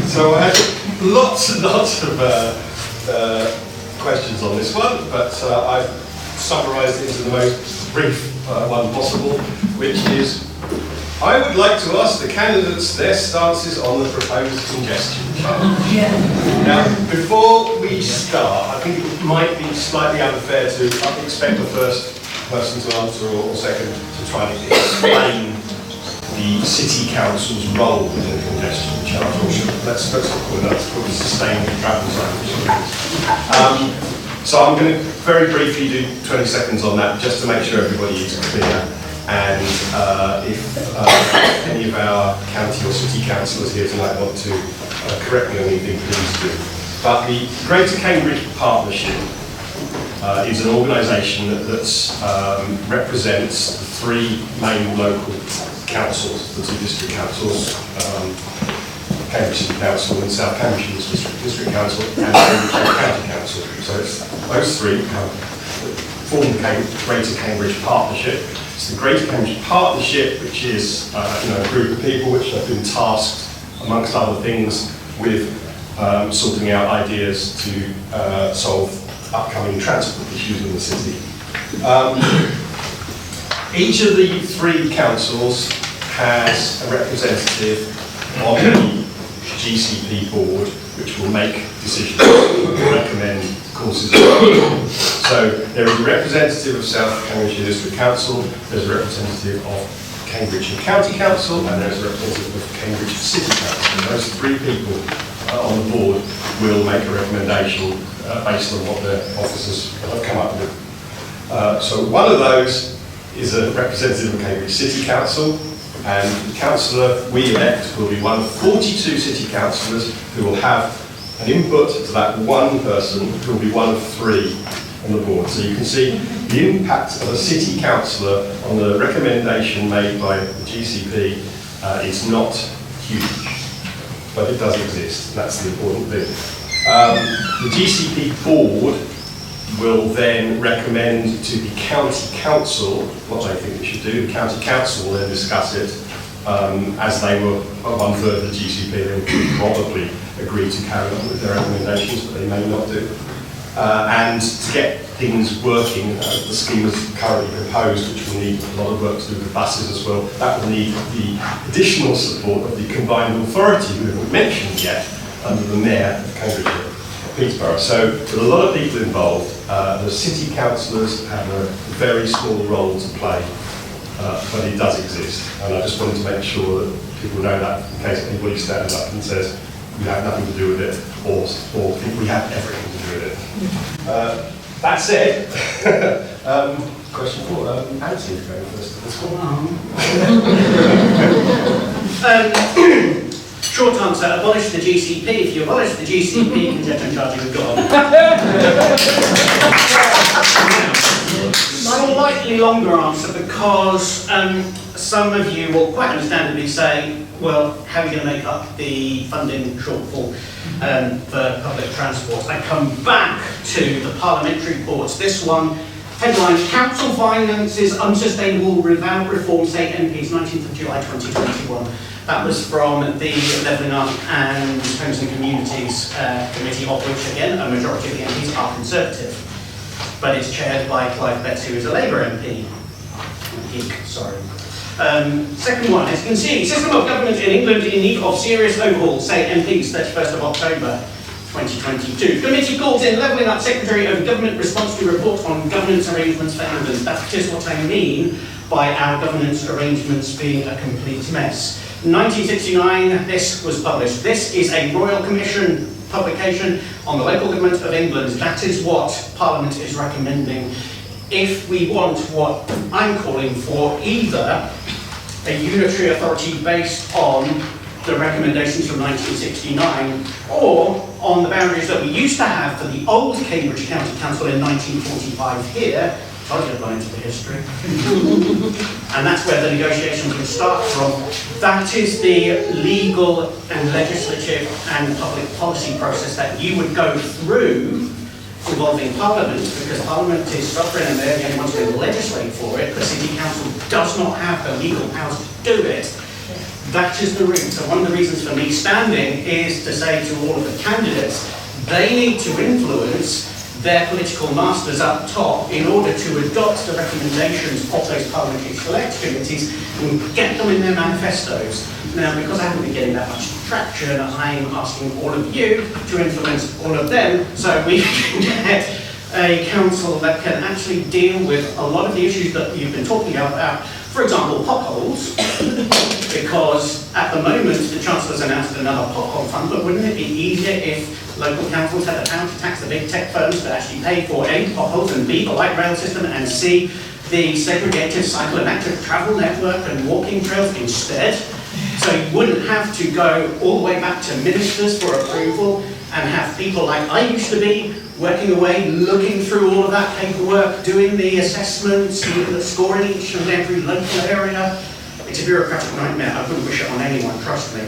So I had lots and lots of questions on this one, but I've summarised it into the most brief one possible, which is, I would like to ask the candidates their stances on the proposed congestion charge. Now, before we start, I think it might be slightly unfair to expect the first person to answer or second to try to explain the City Council's role in the congestion charge. Let's call it sustained travel zone. So I'm going to very briefly do 20 seconds on that, just to make sure everybody is clear. And if any of our county or city councillors here tonight want to correct me on anything, please do. But the Greater Cambridge Partnership is an organisation that represents the three main local councils, the two district councils, Cambridge City Council and South Cambridge District Council and Cambridge County Council. So it's those three form the Greater Cambridge Partnership. It's the Greater Cambridge Partnership, which is a group of people which have been tasked, amongst other things, with sorting out ideas to solve upcoming transport issues in the city. Each of the three councils has a representative on the GCP board, which will make decisions and recommend courses of action. So there is a representative of South Cambridge District Council, there's a representative of Cambridge and County Council, and there's a representative of Cambridge City Council. And those three people on the board will make a recommendation based on what their officers have come up with. So one of those is a representative of Cambridge City Council, and the councillor we elect will be one of 42 city councillors who will have an input to that one person who will be one of three on the board. So you can see the impact of a city councillor on the recommendation made by the GCP is not huge, but it does exist, and that's the important thing. The GCP board will then recommend to the county council what they think it should do. The county council will then discuss it. As they were one third of the GCP, they would probably agree to carry on with their recommendations, but they may not do. And to get things working, the scheme is currently proposed, which will need a lot of work to do with buses as well. That will need the additional support of the combined authority, who haven't mentioned yet, under the mayor of Cambridge. Peterborough. So with a lot of people involved, the city councillors have a very small role to play, but it does exist. And I just wanted to make sure that people know that in case anybody stands up and says we have nothing to do with it, or think we have everything to do with it. That said, question for Anthony going first. Short answer, abolish the GCP. If you abolish the GCP, congestion charging is gone. Slightly longer answer, because some of you will quite understandably say, well, how are you going to make up the funding shortfall for public transport? I come back to the parliamentary reports. This one, headline, Council finances unsustainable without reform, state MPs, 19th of July 2021. That was from the Levelling Up and Homes and Communities Committee, of which, again, a majority of the MPs are Conservative. But it's chaired by Clive Betts, who is a Labour MP. Sorry. Second one, as you can see, system of government in England in need of serious overhaul, say MPs, 31st of October 2022. Committee calls in Levelling Up Secretary of Government response to report on governance arrangements for England. That's just what I mean by our governance arrangements being a complete mess. 1969, this was published. This is a Royal Commission publication on the local government of England. That is what Parliament is recommending. If we want what I'm calling for, either a unitary authority based on the recommendations from 1969, or on the boundaries that we used to have for the old Cambridge County Council in 1945 here, I'll get right into the history. And that's where the negotiations will start from. That is the legal and legislative and public policy process that you would go through involving Parliament, because Parliament is sovereign and they're the only ones who legislate for it. The City Council does not have the legal powers to do it. That is the route. So one of the reasons for me standing is to say to all of the candidates, they need to influence their political masters up top in order to adopt the recommendations of those parliamentary select committees and get them in their manifestos. Now, because I haven't been getting that much traction, I'm asking all of you to influence all of them so we can get a council that can actually deal with a lot of the issues that you've been talking about. For example, potholes, because at the moment the Chancellor's announced another pothole fund, but wouldn't it be easier if local councils had the power to tax the big tech firms that actually pay for A, potholes, and B, the light rail system, and C, the segregated cycle and active travel network and walking trails instead? So you wouldn't have to go all the way back to ministers for approval and have people like I used to be working away, looking through all of that paperwork, doing the assessments, scoring each and every local area. It's a bureaucratic nightmare. I wouldn't wish it on anyone, trust me.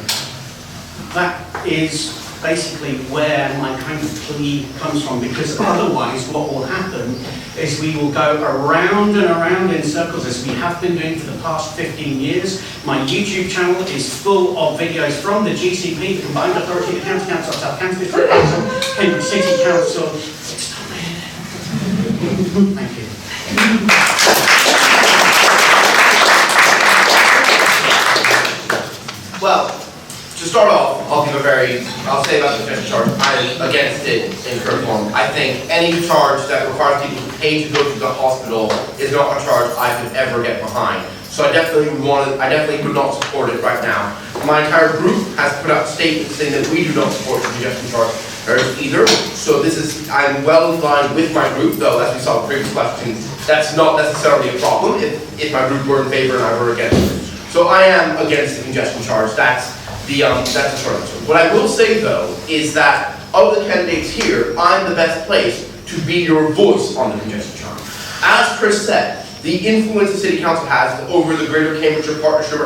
That is basically where my kind of plea comes from, because otherwise what will happen is we will go around and around in circles as we have been doing for the past 15 years. My YouTube channel is full of videos from the GCP, the Combined Authority of the County Council, South County District Council, Cambridge City Council. Thank you. Well, to start off, I'll say about the congestion charge, I'm against it in current form. I think any charge that requires people to pay to go to the hospital is not a charge I could ever get behind. So I definitely would not support it right now. My entire group has put out statements saying that we do not support the congestion charge either. So I'm well in line with my group, though as we saw in previous questions, that's not necessarily a problem if my group were in favor and I were against it. So I am against the congestion charge. That's the short answer. What I will say though is that of the candidates here, I'm the best place to be your voice on the congestion charge. As Chris said, the influence the City Council has over the Greater Cambridgeshire Partnership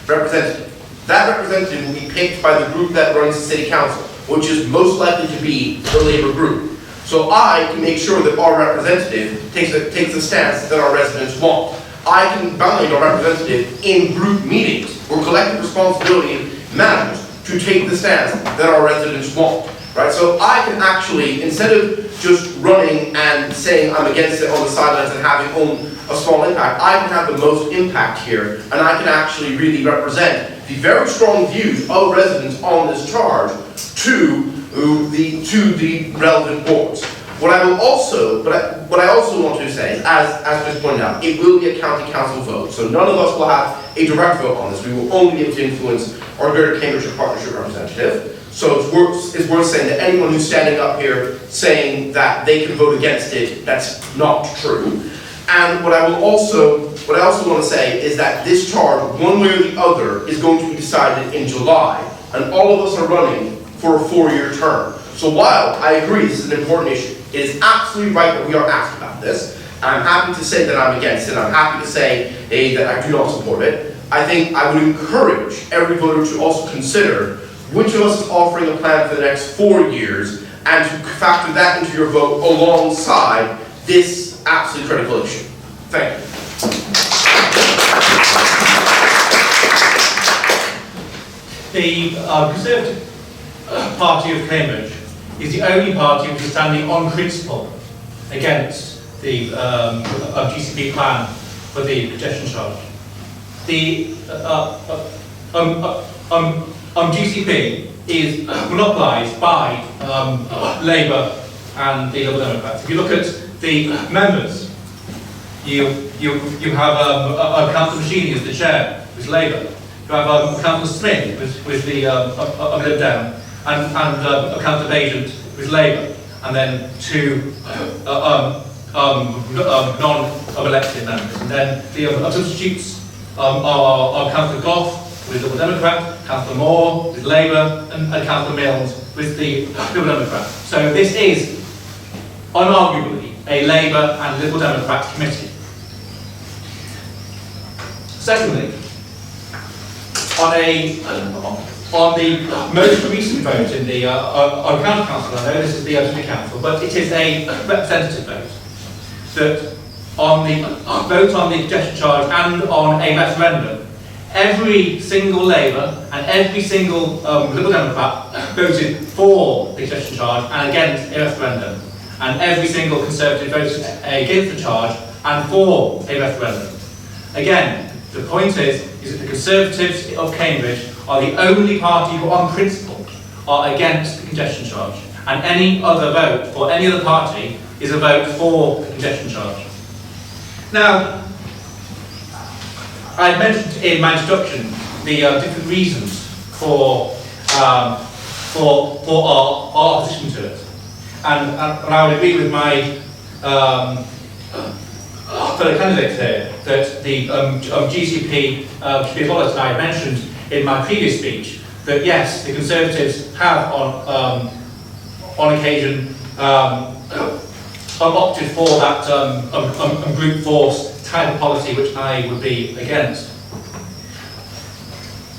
representative. That representative will be picked by the group that runs the City Council, which is most likely to be the Labour group. So I can make sure that our representative takes the stance that our residents want. I can bind our representative in group meetings where collective responsibility matters to take the stance that our residents want. Right? So I can actually, instead of just running and saying I'm against it on the sidelines and having a small impact, I can have the most impact here, and I can actually really represent the very strong views of residents on this charge to the relevant boards. What I also want to say, as Chris pointed out, it will be a county council vote, so none of us will have a direct vote on this. We will only be able to influence our Greater Cambridgeshire Partnership representative. So it's worth saying that anyone who's standing up here saying that they can vote against it, that's not true. And what I also want to say is that this charge, one way or the other, is going to be decided in July, and all of us are running for a 4-year term. So while I agree this is an important issue, it is absolutely right that we are asked about this. I'm happy to say that I'm against it. I'm happy to say that I do not support it. I think I would encourage every voter to also consider which of us is offering a plan for the next 4 years, and to factor that into your vote alongside this absolutely critical issue. Thank you. The Conservative Party of Cambridge is the only party which is standing on principle against the GCP plan for the congestion charge. The GCP is monopolised by Labour and the Liberal Democrats. If you look at the members, you have Councillor Machini as the chair, who's Labour. You have Councillor Smith, who's the Lib Dem, and Councillor Bagent, who's Labour, and then 2 non-elected members. And then the substitutes are Councillor Goff, with the Liberal Democrat, Councillor Moore with Labour, and Councillor Mills with the Liberal Democrat. So this is unarguably a Labour and Liberal Democrat committee. Secondly, on the most recent vote in the county council, I know this is the City Council, but it is a representative vote, that on the vote on the congestion charge and on a referendum, every single Labour and every single Liberal Democrat voted for the congestion charge and against a referendum. And every single Conservative voted against the charge and for a referendum. Again, the point is that the Conservatives of Cambridge are the only party who on principle are against the congestion charge. And any other vote for any other party is a vote for the congestion charge. Now, I mentioned in my introduction the different reasons for our opposition to it. And I would agree with my fellow candidates here that the GCP should be abolished. I mentioned in my previous speech that yes, the Conservatives have on occasion opted for that brute force type of policy which I would be against.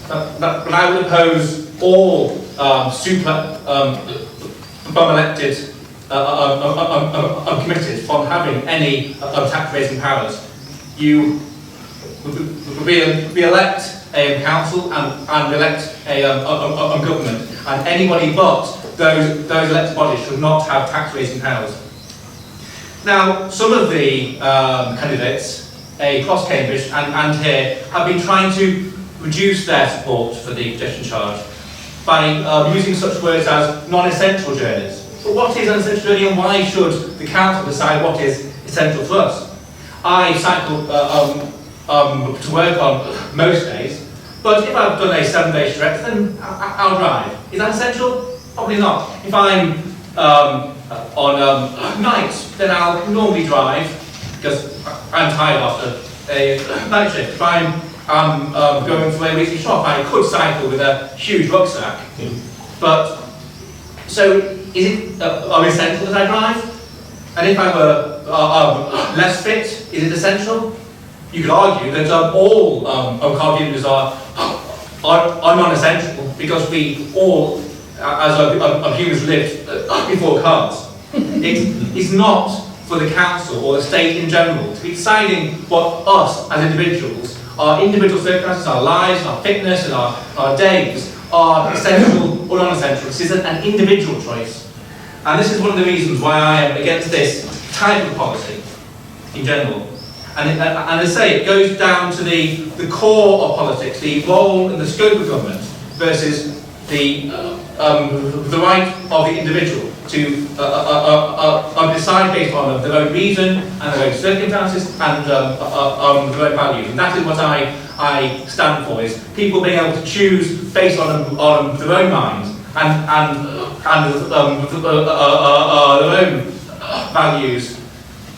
But I would oppose all super bum-elected committees from having any tax-raising powers. You we elect a council and elect a government, and anybody but those elected bodies should not have tax-raising powers. Now, some of the candidates across Cambridge and here have been trying to reduce their support for the congestion charge by using such words as non-essential journeys. But what is an essential journey, and why should the council decide what is essential for us? I cycle to work on most days, but if I've done a 7-day stretch, then I'll drive. Is that essential? Probably not. If I'm on nights, then I'll normally drive because I'm tired after a night shift. If I'm going to a weekly shop, I could cycle with a huge rucksack. But so is it essential that I drive? And if I were less fit, is it essential? You could argue that all car dealers are non-essential because we all, as humans, lived before cars. It is not for the council or the state in general to be deciding what us as individuals, our individual circumstances, our lives, our fitness and our days are essential or non-essential. This is an individual choice. And this is one of the reasons why I am against this type of policy in general. And as I say, it goes down to the core of politics, the role and the scope of government versus the right of the individual to decide based on their own reason and their own circumstances and their own values. And that is what I stand for, is people being able to choose based on their own minds and their own values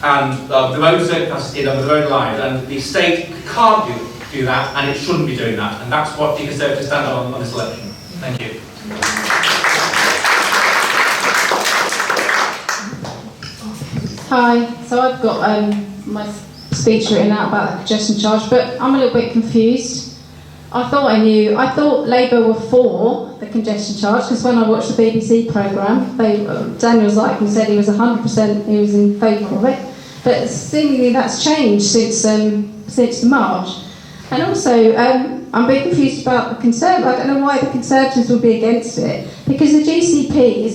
and their own circumstances in their own lives. And the state can't do that, and it shouldn't be doing that. And that's what the Conservatives stand on this election. Thank you. Hi, so I've got my speech written out about the congestion charge, but I'm a little bit confused. I thought Labour were for the congestion charge, because when I watched the BBC programme, Daniel Zykan said he was 100%, he was in favour of it, but seemingly that's changed since March. And also, I'm a bit confused about the Conservatives. I don't know why the Conservatives would be against it, because the GCP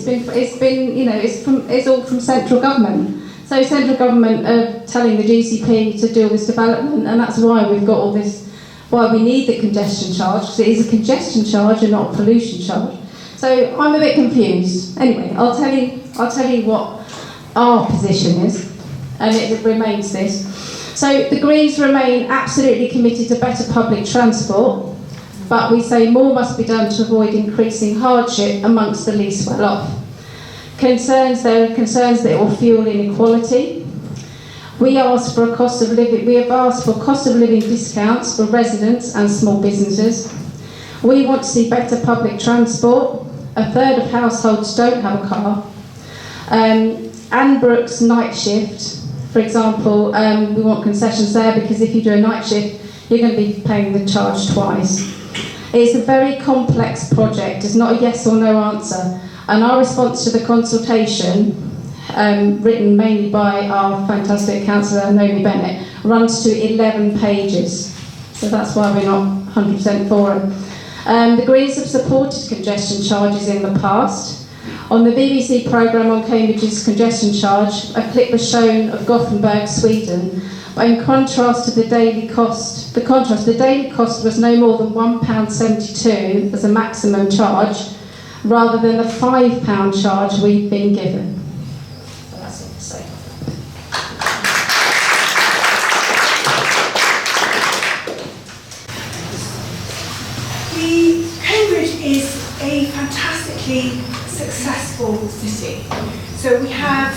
it's all from central government. So central government are telling the GCP to do all this development, and that's why we've got all this, why we need the congestion charge, because it is a congestion charge and not a pollution charge. So I'm a bit confused. Anyway, I'll tell you what our position is, and it remains this. So the Greens remain absolutely committed to better public transport, but we say more must be done to avoid increasing hardship amongst the least well off. There are concerns that it will fuel inequality. We have asked for cost of living discounts for residents and small businesses. We want to see better public transport. A third of households don't have a car. Anne Brooks' night shift, for example, we want concessions there, because if you do a night shift, you're going to be paying the charge twice. It's a very complex project. It's not a yes or no answer. And our response to the consultation, written mainly by our fantastic councillor Naomi Bennett, runs to 11 pages. so that's why we're not 100% for it. The Greens have supported congestion charges in the past. On the BBC programme on Cambridge's congestion charge, a clip was shown of Gothenburg, Sweden, but in contrast to the daily cost, the daily cost was no more than £1.72 as a maximum charge, rather than the £5 charge we've been given. So that's it to say. Cambridge is a fantastically successful city. So we have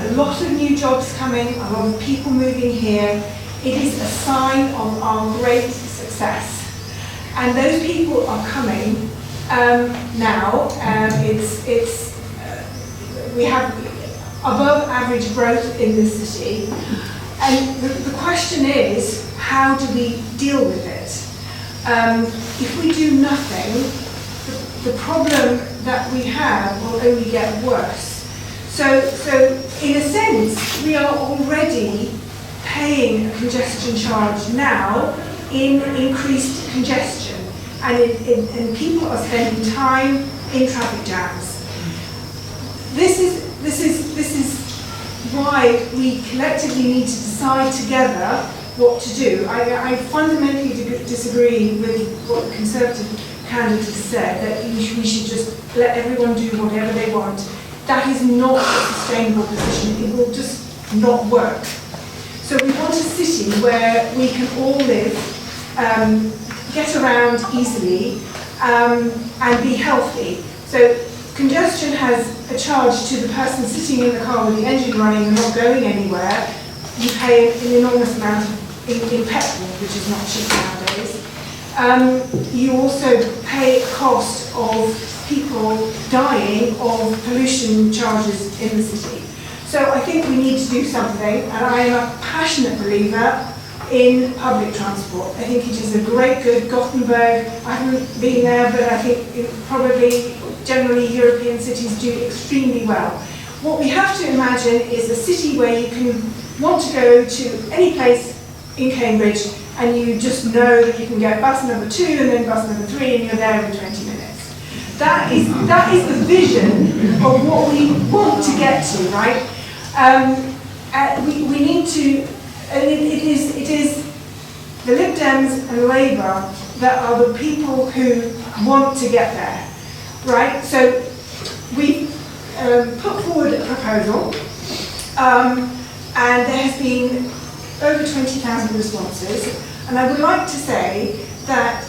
a lot of new jobs coming, a lot of people moving here. It is a sign of our great success. And those people are coming now. We have above average growth in this city. And the question is, how do we deal with it? If we do nothing, the problem that we have will only get worse. So in a sense, we are already paying a congestion charge now in increased congestion, and people are spending time in traffic jams. This is why we collectively need to decide together what to do. I fundamentally disagree with what the Conservative candidate has said, that we should just let everyone do whatever they want. That is not a sustainable position. It will just not work. So we want a city where we can all live, get around easily, and be healthy. So congestion has a charge to the person sitting in the car with the engine running and not going anywhere. You pay an enormous amount in petrol, which is not cheap nowadays. You also pay a cost of people dying of pollution charges in the city. So I think we need to do something, and I am a passionate believer in public transport. I think it is a great good. Gothenburg, I haven't been there, but I think probably generally European cities do extremely well. What we have to imagine is a city where you can want to go to any place in Cambridge and you just know that you can get bus number 2 and then bus number 3 and you're there in 20 minutes. That is the vision of what we want to get to, right? We need to, and it is the Lib Dems and Labour that are the people who want to get there, right? So we put forward a proposal, and there has been over 20,000 responses, and I would like to say that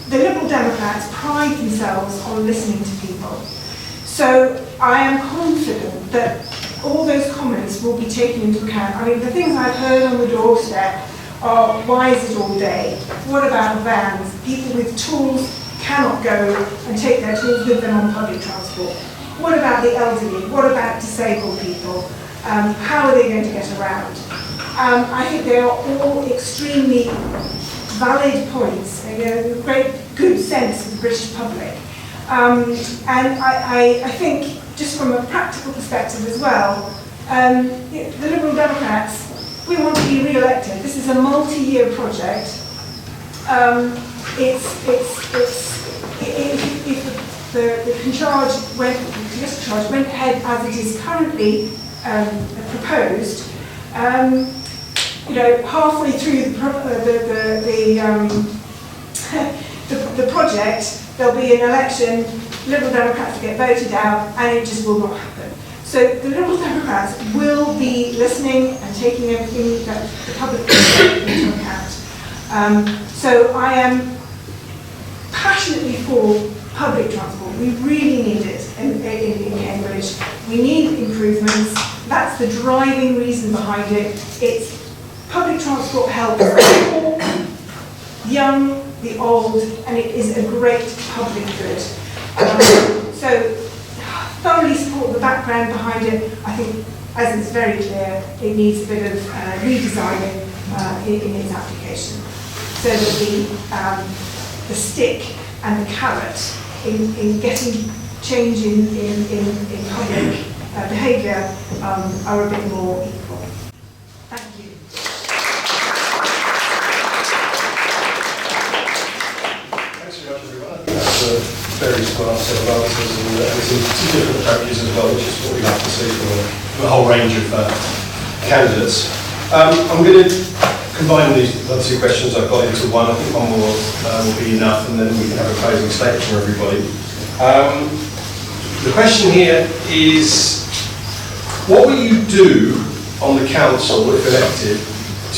the Liberal Democrats pride themselves on listening to people. So I am confident that all those comments will be taken into account. I mean, the things I've heard on the doorstep are, why is it all day? What about vans? People with tools cannot go and take their tools with them on public transport. What about the elderly? What about disabled people? How are they going to get around? I think they are all extremely valid points, a great good sense of the British public. And I think, just from a practical perspective as well, the Liberal Democrats, we want to be re-elected. This is a multi-year project. If the congestion charge went ahead as it is currently proposed, halfway through the project, there'll be an election, Liberal Democrats will get voted out, and it just will not happen. So the Liberal Democrats will be listening and taking everything that the public takes into account. So I am passionately for public transport. We really need it in Cambridge. We need improvements. That's the driving reason behind it. It's public transport helps the poor, young, the old, and it is a great public good. So thoroughly support the background behind it. I think, as it's very clear, it needs a bit of redesigning in its application, so that the stick and the carrot in getting change in public behaviour are a bit more equal. Thank you. various answers, and it's in two different approaches as well, which is what we like to see from a whole range of candidates. I'm going to combine these other two questions I've got into one. I think one more will be enough, and then we can have a closing statement from everybody. The question here is, what will you do on the council, if elected,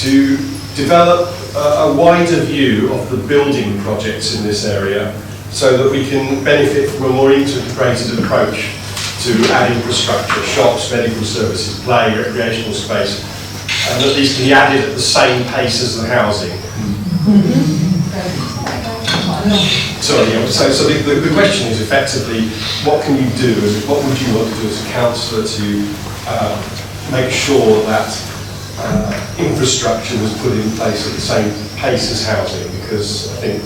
to develop a wider view of the building projects in this area so that we can benefit from a more integrated approach to add infrastructure, shops, medical services, play, recreational space, and that these can be added at the same pace as the housing? Sorry, yeah, so the question is effectively, what can you do, what would you want to do as a councillor to make sure that infrastructure was put in place at the same pace as housing? Because I think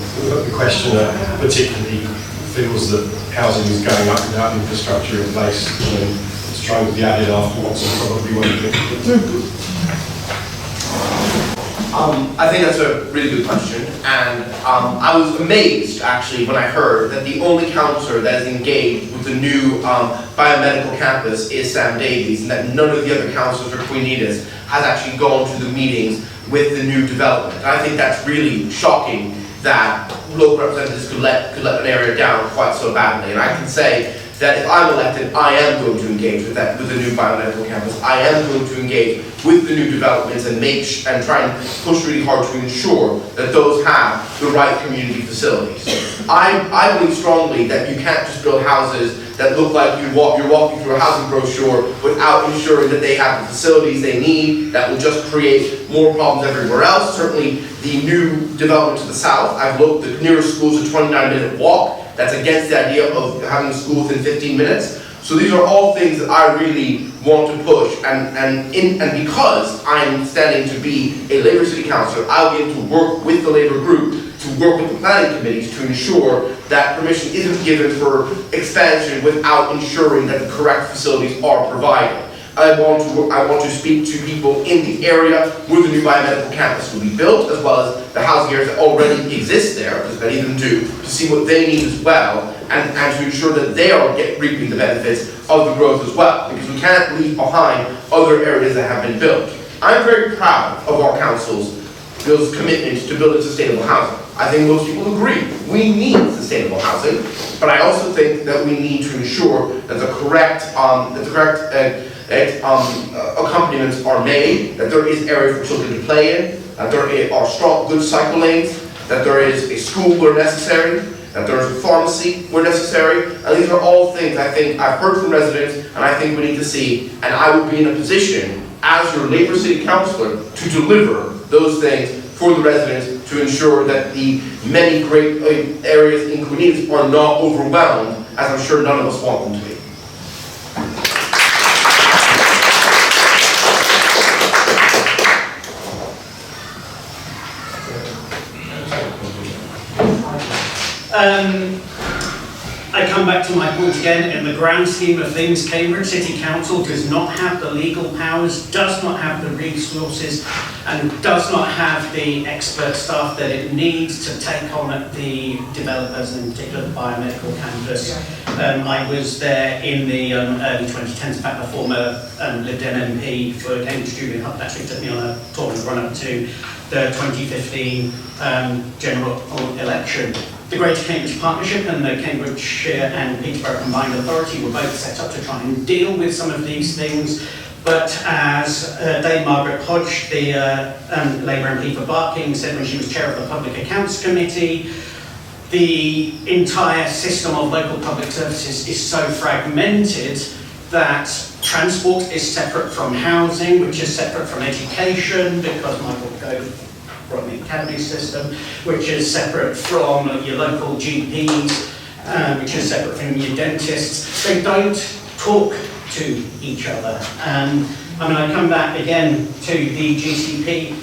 the questioner particularly feels that housing is going up without infrastructure in place, and it's trying to be added afterwards, and probably won't be. I think that's a really good question, and I was amazed actually when I heard that the only councillor that is engaged with the new biomedical campus is Sam Davies, and that none of the other councillors or Queen Edith has actually gone to the meetings with the new development. And I think that's really shocking that local representatives could let an area down quite so badly. And I can say that if I'm elected, I am going to engage with the new biomedical campus. I am going to engage with the new developments and try and push really hard to ensure that those have the right community facilities. I believe strongly that you can't just build houses that look like you're walking through a housing brochure without ensuring that they have the facilities they need. That will just create more problems everywhere else. Certainly the new development to the south, I've looked, the nearest school is a 29-minute walk. That's against the idea of having a school within 15 minutes. So these are all things that I really want to push, and because I'm standing to be a Labour City Councillor, I'll be able to work with the Labour group, to work with the planning committees to ensure that permission isn't given for expansion without ensuring that the correct facilities are provided. I want to speak to people in the area where the new biomedical campus will be built, as well as the housing areas that already exist there, because many of them do, to see what they need as well, and to ensure that they are reaping the benefits of the growth as well, because we can't leave behind other areas that have been built. I'm very proud of our council's commitment to building sustainable housing. I think most people agree we need sustainable housing, but I also think that we need to ensure that the correct accompaniments are made, that there is area for children to play in, that there are strong, good cycle lanes, that there is a school where necessary, that there is a pharmacy where necessary, and these are all things I think I've heard from residents and I think we need to see, and I would be in a position as your Labour City Councillor to deliver those things for the residents to ensure that the many great areas in Queen Edith are not overwhelmed, as I'm sure none of us want them to be. I come back to my point again. In the grand scheme of things, Cambridge City Council does not have the legal powers, does not have the resources, and does not have the expert staff that it needs to take on the developers, and in particular the biomedical campus. I was there in the early 2010s. In fact, the former lived-in MP for Cambridge Julian Hunt actually took me on a tour in the run-up to the 2015 general election. The Greater Cambridge Partnership and the Cambridgeshire and Peterborough Combined Authority were both set up to try and deal with some of these things, but as Dame Margaret Hodge, the Labour MP for Barking, said when she was chair of the Public Accounts Committee, the entire system of local public services is so fragmented that transport is separate from housing, which is separate from education, because Michael Gove from the academy system, which is separate from your local GPs, which is separate from your dentists. They don't talk to each other. I come back again to the GCP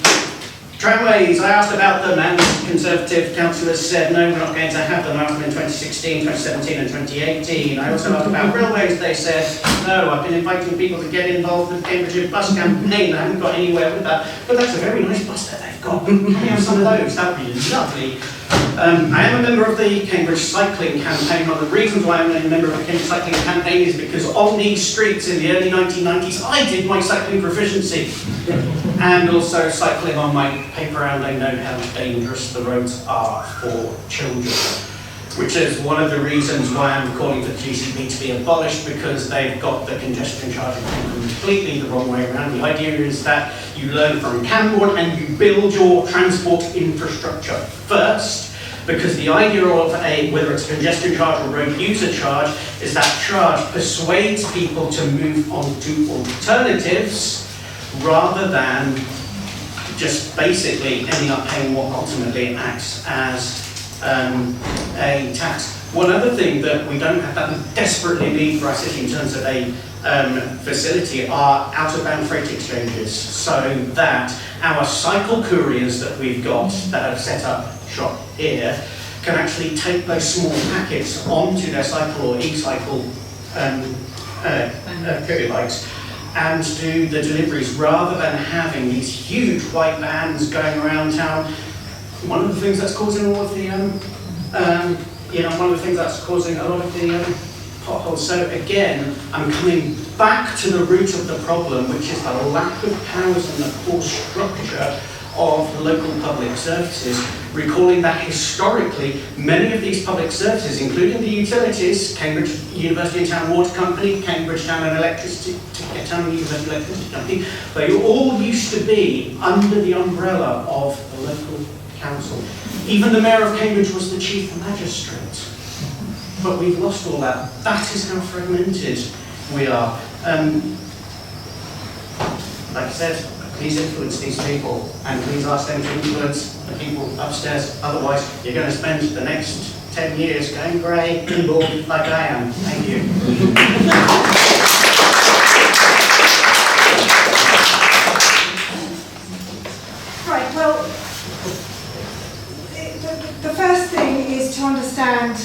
tramways. I asked about them, and Conservative councillors said, no, we're not going to have them. I asked them in 2016, 2017 and 2018. I also asked about railways. They said, no, I've been inviting people to get involved with the Cambridge bus campaign. I haven't got anywhere with that. But that's a very nice bus that they've got. Can we have some of those? That would be lovely. I am a member of the Cambridge Cycling Campaign. One of the reasons why I'm a member of the Cambridge Cycling Campaign is because on these streets in the early 1990s, I did my cycling proficiency. And also cycling on my paper round, I know how dangerous the roads are for children. Which is one of the reasons why I'm calling for the GCP to be abolished, because they've got the congestion charging completely the wrong way around. The idea is that you learn from Cambourne and you build your transport infrastructure first, because the idea of whether it's a congestion charge or road user charge, is that charge persuades people to move on to alternatives rather than just basically ending up paying what ultimately acts as a tax. One other thing that we don't have that we desperately need for our city in terms of a facility are out-of-band freight exchanges, so that our cycle couriers that we've got that have set up shop here can actually take those small packets onto their cycle or e-cycle courier bikes and do the deliveries rather than having these huge white vans going around town. One of the things that's causing all of the, one of the things that's causing a lot of the potholes. So again, I'm coming back to the root of the problem, which is the lack of powers and the poor structure of the local public services, recalling that historically, many of these public services, including the utilities, Cambridge University and Town Water Company, Cambridge Town and Electricity, Town and University Electricity Company, they all used to be under the umbrella of the local council. Even the Mayor of Cambridge was the Chief Magistrate. But we've lost all that. That is how fragmented we are. Like I said, please influence these people, and please ask them to influence the people upstairs. Otherwise, you're going to spend the next 10 years going grey and bored like I am. Thank you. Right, well, the first thing is to understand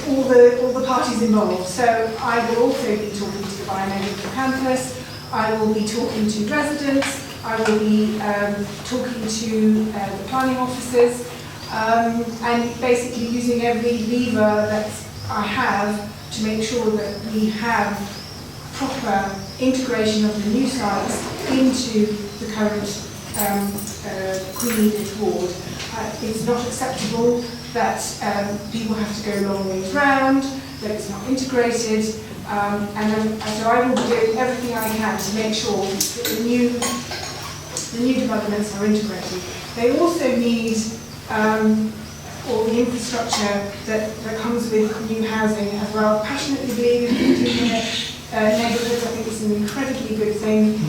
all the parties involved. So I will also be talking to the biomedical campus, I will be talking to residents, I will be talking to the planning officers, and basically using every lever that I have to make sure that we have proper integration of the new sites into the current Queen Edith ward. It's not acceptable that people have to go long ways round, that it's not integrated, so I will be doing everything I can to make sure that the new developments are integrated. They also need all the infrastructure that comes with new housing as well. Passionately believe in neighbourhoods. I think it's an incredibly good thing.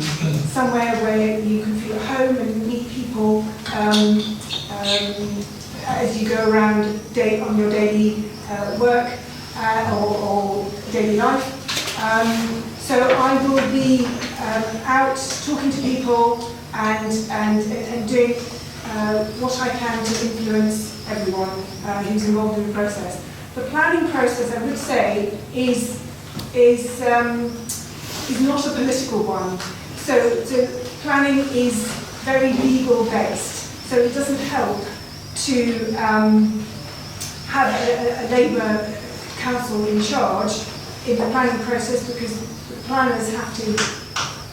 Somewhere where you can feel at home and meet people as you go around on your daily work or daily life. So I will be out talking to people and doing what I can to influence everyone who's involved in the process. The planning process, I would say, is not a political one. So planning is very legal based. So it doesn't help to have a Labour council in charge in the planning process, because the planners have to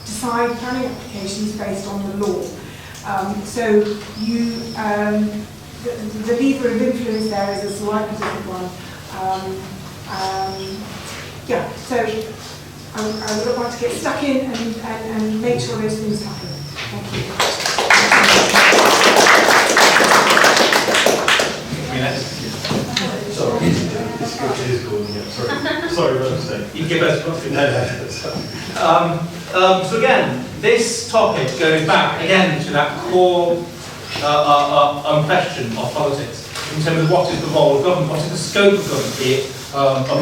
decide planning applications based on the law. So the lever of influence there is a slightly different one. So I would like to get stuck in and make sure those things happen. Thank you. Sorry, You can give us one. No. So again, this topic goes back again to that core question of politics in terms of what is the role of government, what is the scope of government, be it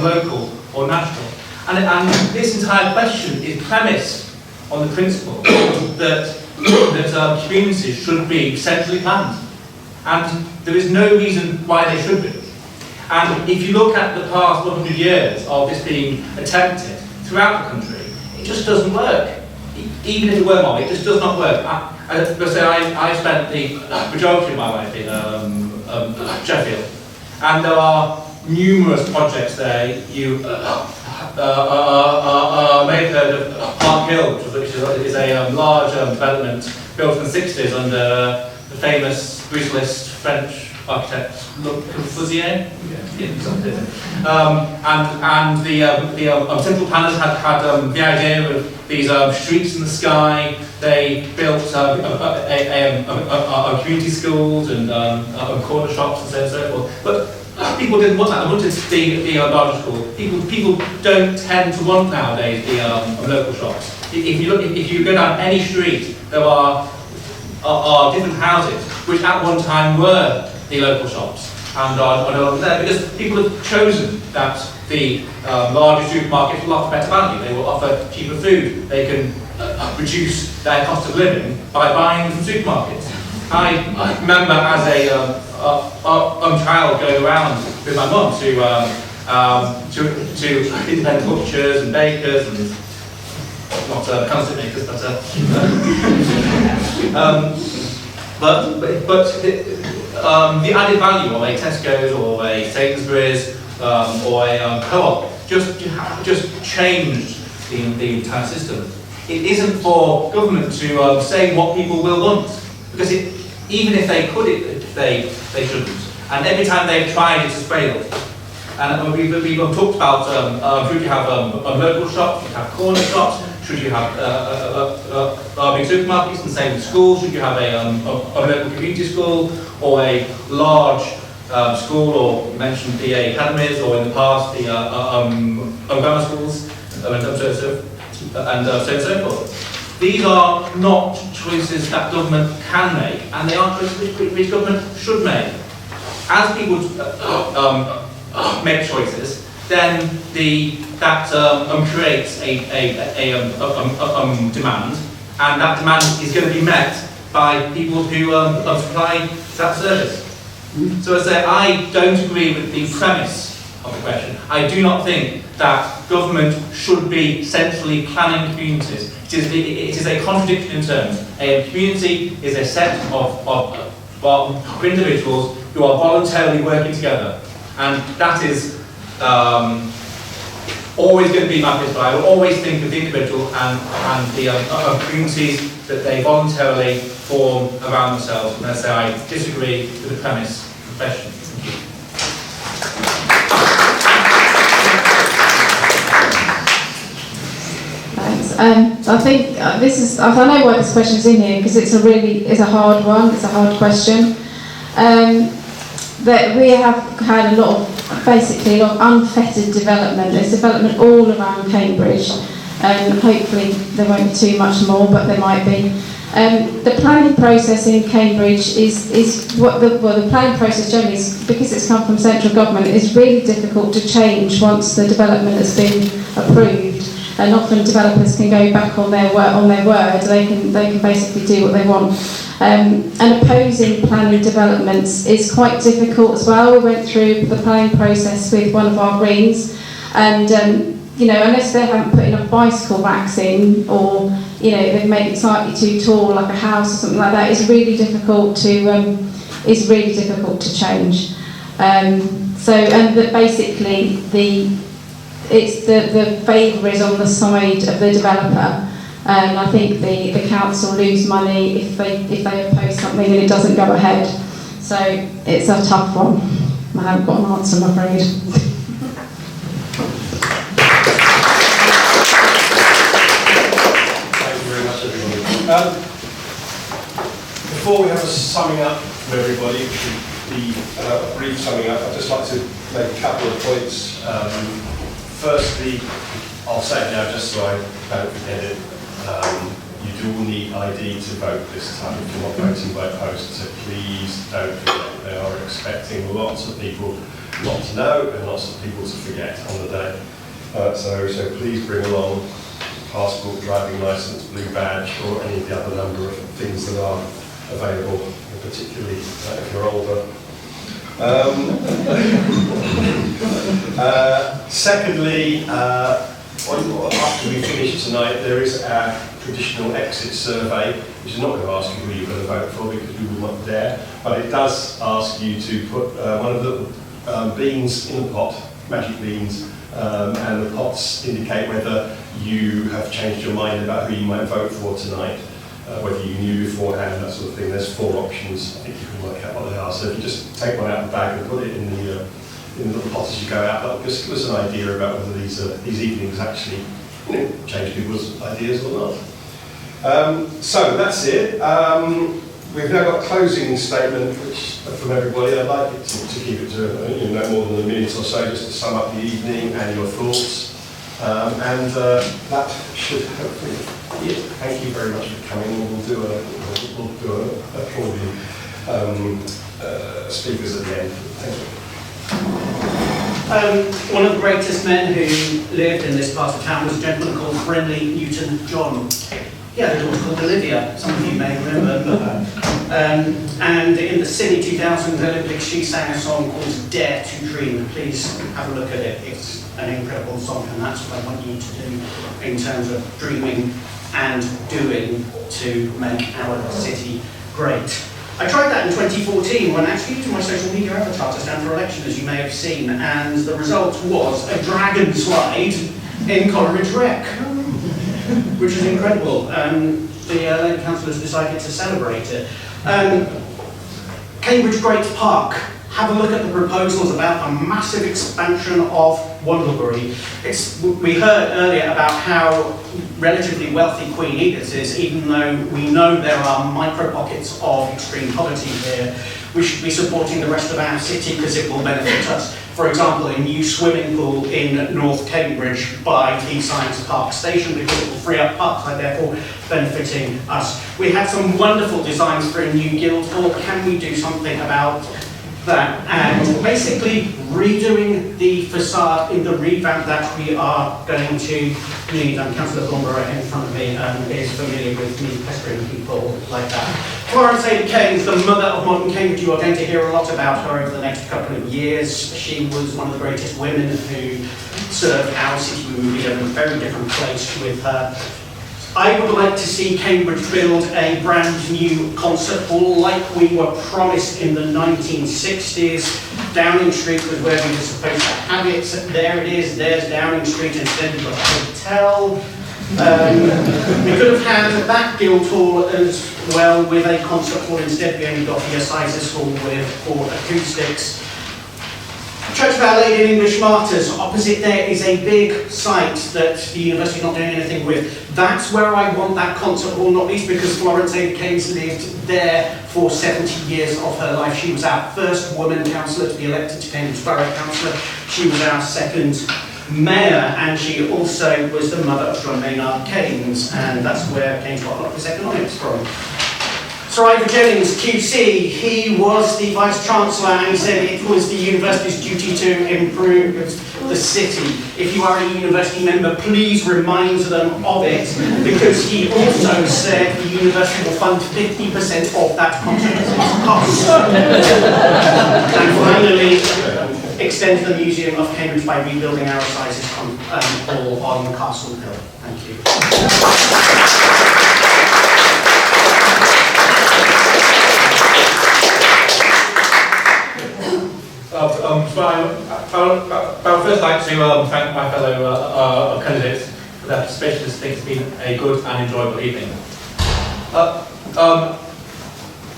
local or national. And this entire question is premised on the principle that communities should be centrally planned, and there is no reason why they should be. And if you look at the past 100 years of this being attempted throughout the country, it just doesn't work. Even if it were more, it just does not work. I spent the majority of my life in Sheffield. And there are numerous projects there. You may have heard of Park Hill, which is a large development built in the 60s under the famous brutalist French architect Le Corbusier. And the central planners had the idea of these streets in the sky. They built community schools and corner shops and so forth. But people didn't want that. They wanted the larger school. People don't tend to want nowadays the local shops. If you go down any street, there are different houses which at one time were the local shops and are no longer there because people have chosen that the larger supermarkets will offer better value. They will offer cheaper food. They can reduce their cost of living by buying from supermarkets. I remember as a child going around with my mum to independent butchers and bakers and not candlestick makers, but the added value of a Tesco's or a Sainsbury's or a co-op just changed the entire system. It isn't for government to say what people will want, because even if they could, they shouldn't. And every time they've tried, it has failed. And we've talked about should you have local shops, should you have corner shops, should you have big supermarkets, and same with schools, should you have a local community school or a large school, or you mentioned the academies, or in the past the grammar schools, and so forth. These are not choices that government can make, and they are choices which government should make. As people make choices, then that creates a demand, and that demand is going to be met by people who supply that service. So I say I don't agree with the premise of the question. I do not think that government should be centrally planning communities. It is a contradiction in terms. A community is a set of individuals who are voluntarily working together, and that is always going to be my principle. I will always think of the individual and the communities that they voluntarily form around themselves. And I say I disagree with the premise of the question. Thank you. I think this is. I know why this question's in here, because it's a hard one. It's a hard question. That we have had a lot of unfettered development. There's development all around Cambridge. Hopefully there won't be too much more, but there might be. The planning process in Cambridge is what the planning process generally is, because it's come from central government, is really difficult to change once the development has been approved. And often developers can go back on their word. They can basically do what they want. And opposing planning developments is quite difficult as well. We went through the planning process with one of our greens, and unless they haven't put enough bicycle racks in, or they've made it slightly too tall, like a house or something like that, it's really difficult to change. Basically the favour is on the side of the developer, and I think the council lose money if they oppose something and it doesn't go ahead. So it's a tough one. I haven't got an answer, I'm afraid. Thank you very much, everybody. Before we have a summing up from everybody, which should be a brief summing up, I'd just like to make a couple of points. Firstly, I'll say it now just so I don't forget it. You do need ID to vote this time if you're not voting by post, so please don't forget. They are expecting lots of people not to know and lots of people to forget on the day. So please bring along passport, driving licence, blue badge, or any of the other number of things that are available, particularly if you're older. Secondly, after we finish tonight, there is a traditional exit survey, which is not going to ask you who you're going to vote for because we will not dare, but it does ask you to put one of the beans in the pot, magic beans, and the pots indicate whether you have changed your mind about who you might vote for tonight, whether you knew beforehand, that sort of thing. There's 4 options. I think you can work out what they are. So if you just take one out of the bag and put it in the little pot as you go out, that'll just give us an idea about whether these evenings actually change people's ideas or not. So that's it. We've now got a closing statement which, from everybody. I'd like it to keep it to no more than a minute or so, just to sum up the evening and your thoughts. And that should hopefully be it. Thank you very much for coming. We'll do a probably speakers at the end. Thank you. One of the greatest men who lived in this part of town was a gentleman called Brinley Newton-John. He had a daughter called Olivia, some of you may remember her. And in the Sydney 2000 Olympics, she sang a song called Dare to Dream. Please have a look at it. It's an incredible song, and that's what I want you to do in terms of dreaming and doing to make our city great. I tried that in 2014 when actually using my social media avatar to stand for election, as you may have seen, and the result was a dragon slide in Coleridge Rec, which is incredible. The Labour councillors decided to celebrate it. Cambridge Great Park. Have a look at the proposals about a massive expansion of Wandlebury. We heard earlier about how relatively wealthy Queen Edith is, even though we know there are micro pockets of extreme poverty here. We should be supporting the rest of our city because it will benefit us. For example, a new swimming pool in North Cambridge by the Science Park station, because it will free up parkside, therefore benefiting us. We had some wonderful designs for a new Guildhall. Can we do something about that? And basically redoing the facade in the revamp that we are going to need. Councillor Thornborough in front of me is familiar with me pestering people like that. Florence Ada Keynes, the mother of modern Cambridge, you are going to hear a lot about her over the next couple of years. She was one of the greatest women who served our city. We will be in a very different place with her. I would like to see Cambridge build a brand new concert hall like we were promised in the 1960s. Downing Street was where we were supposed to have it. There it is, there's Downing Street, instead we've got a hotel. We could have had that Guildhall as well with a concert hall. Instead we only got the Assizes Hall with 4 acoustics. Church of Our Lady of English Martyrs, opposite there is a big site that the university is not doing anything with. That's where I want that concert hall, not least because Florence Ada Keynes lived there for 70 years of her life. She was our first woman councillor to be elected to Cambridge Borough Councillor. She was our second mayor, and she also was the mother of John Maynard Keynes, and that's where Keynes got a lot of his economics from. Sir Ivor Jennings, QC, he was the Vice-Chancellor, and he said it was the university's duty to improve the city. If you are a university member, please remind them of it, because he also said the university will fund 50% of that conference cost. And finally, extend the Museum of Cambridge by rebuilding our Assizes Hall on Castle Hill. Thank you. I would first like to thank my fellow candidates for their participation. I think it's been a good and enjoyable evening.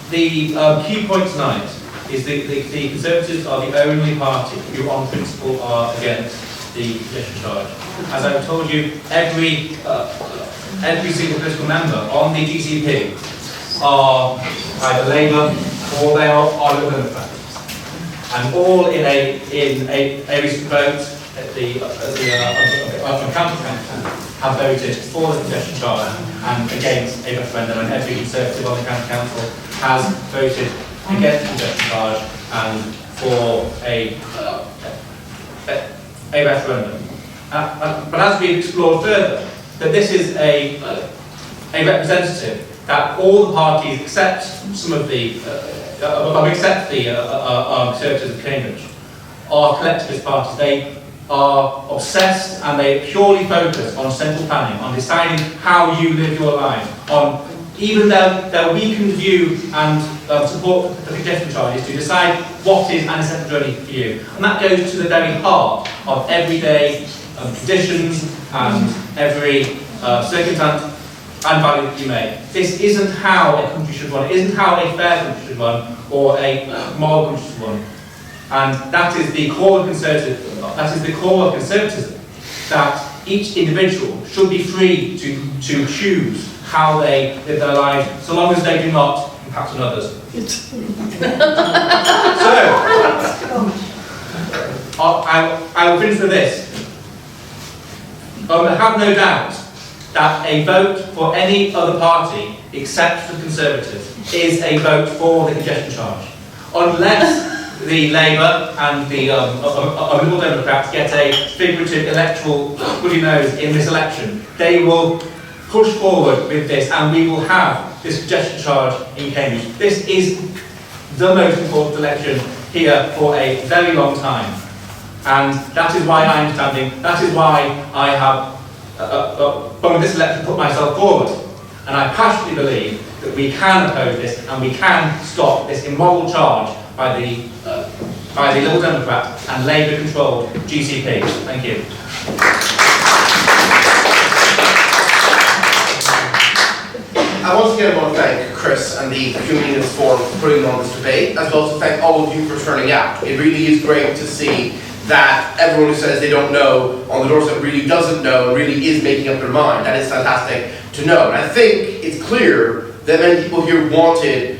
The key point tonight is the Conservatives are the only party who on principle are against the congestion charge. As I've told you, every single political member on the GCP are either Labour or they are Liberal Democrats. And all in a recent vote at the county council have voted for the congestion charge and against a referendum, and every Conservative on the county council has voted against the congestion charge and for a referendum. But as we've explored further, that this is a representative that all the parties except some of the except the Conservatives of Cambridge are collectivist parties. are obsessed and they purely focus on central planning, on deciding how you live your life, on even their weakened view and support the congestion charges to decide what is an essential journey for you. And that goes to the very heart of everyday conditions and every circumstance and value that you make. This isn't how a country should run. It isn't how a fair country should run or a moral country should run. And that is the core of conservatism. That each individual should be free to choose how they live their lives, so long as they do not impact on others. So, I will finish with this. I have no doubt that a vote for any other party except the Conservatives is a vote for the congestion charge. Unless the Labour and the Liberal Democrats get a figurative electoral bloody nose in this election, they will push forward with this and we will have this congestion charge in Cambridge. This is the most important election here for a very long time. And that is why I am standing, that is why I have, from this election, put myself forward. And I passionately believe that we can oppose this and we can stop this immoral charge by the Liberal Democrat and Labour-controlled GCP. Thank you. I once again want to thank Chris and the Communities Forum for putting on this debate, as well as to thank all of you for turning out. It really is great to see that everyone who says they don't know on the doorstep really doesn't know and really is making up their mind. That is fantastic to know. And I think it's clear that many people here want a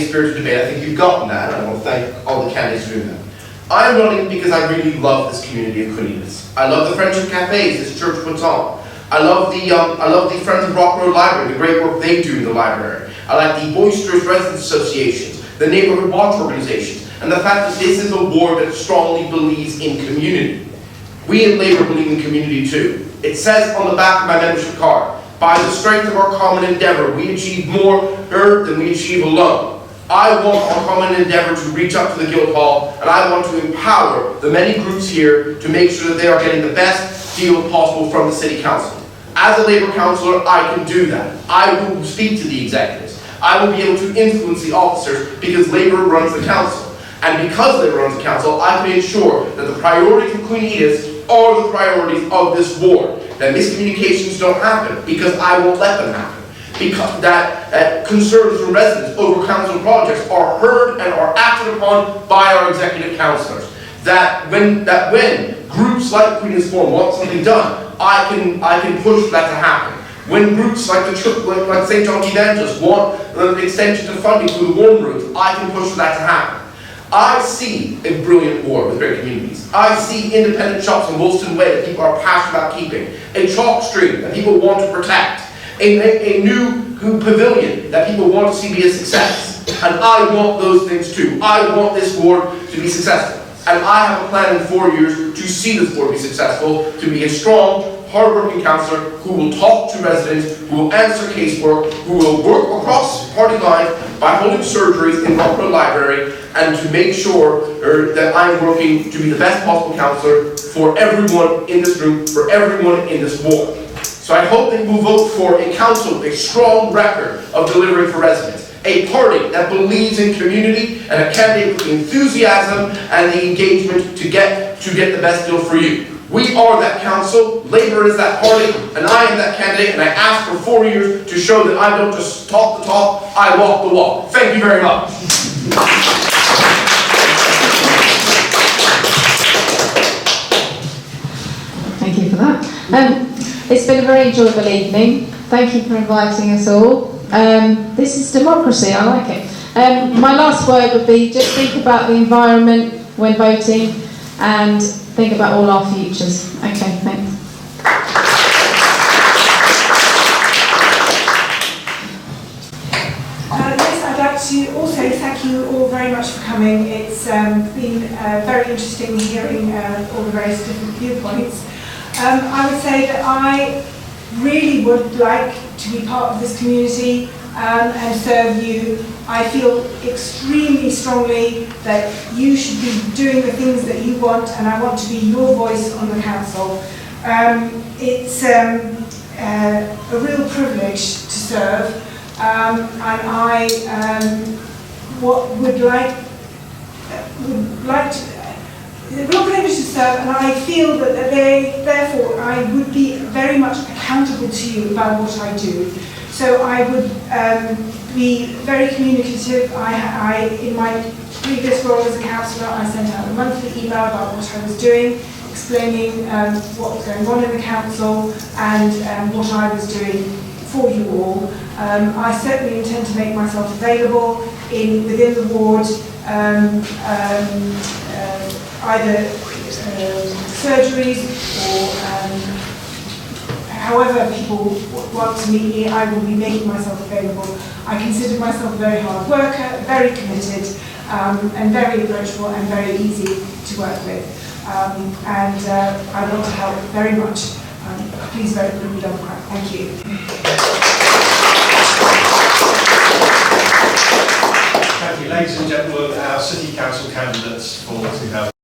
spirited debate. I think you've gotten that, and I want to thank all the candidates for doing that. I'm running because I really love this community of Queen's. I love the friendship cafes this church puts on. I love the Friends of Rock Road Library, the great work they do in the library. I like the boisterous residents associations, the neighborhood watch organizations, and the fact that this is a ward that strongly believes in community. We in Labour believe in community too. It says on the back of my membership card, by the strength of our common endeavour, we achieve more than we achieve alone. I want our common endeavour to reach up to the Guildhall, and I want to empower the many groups here to make sure that they are getting the best deal possible from the City Council. As a Labour councillor, I can do that. I will speak to the executives. I will be able to influence the officers because Labour runs the council. And because Labour runs the council, I can ensure that the priorities of Queen Edith are the priorities of this ward. That miscommunications don't happen because I won't let them happen. Because that concerns from residents over council projects are heard and are acted upon by our executive councillors. That when groups like Queen's Forum want something done, I can push for that to happen. When groups like the church, like St. John's Evangelists want an extension to funding through the warm rooms, I can push for that to happen. I see a brilliant ward with great communities. I see independent shops in Woolston Way that people are passionate about keeping. A chalk stream that people want to protect. A new pavilion that people want to see be a success. And I want those things too. I want this ward to be successful. And I have a plan in 4 years to see this board be successful, to be a strong, hard-working councillor who will talk to residents, who will answer casework, who will work across party lines by holding surgeries in Rock Road Library, and to make sure that I'm working to be the best possible councillor for everyone in this room, for everyone in this ward. So I hope that you will vote for a council with a strong record of delivering for residents. A party that believes in community and a candidate with the enthusiasm and the engagement to get the best deal for you. We are that council, Labour is that party, and I am that candidate, and I ask for 4 years to show that I don't just talk the talk, I walk the walk. Thank you very much. Thank you for that. It's been a very enjoyable evening. Thank you for inviting us all. This is democracy, I like it. My last word would be just think about the environment when voting and think about all our futures. Okay, thanks. Yes, I'd like to also thank you all very much for coming. It's been very interesting hearing all the various different viewpoints. I would say that I really would like to be part of this community. and serve you. I feel extremely strongly that you should be doing the things that you want, and I want to be your voice on the council. It's a real privilege to serve, and I would like to. It's a real privilege to serve, and I feel that therefore I would be very much accountable to you about what I do. So I would be very communicative. In my previous role as a councillor, I sent out a monthly email about what I was doing, explaining what was going on in the council and what I was doing for you all. I certainly intend to make myself available within the ward, either surgeries or however people want to meet me. I will be making myself available. I consider myself a very hard worker, very committed, and very approachable and very easy to work with. I want to help very much. Please vote for me, Democrat. Thank you. Thank you, ladies and gentlemen, our City Council candidates for 2000.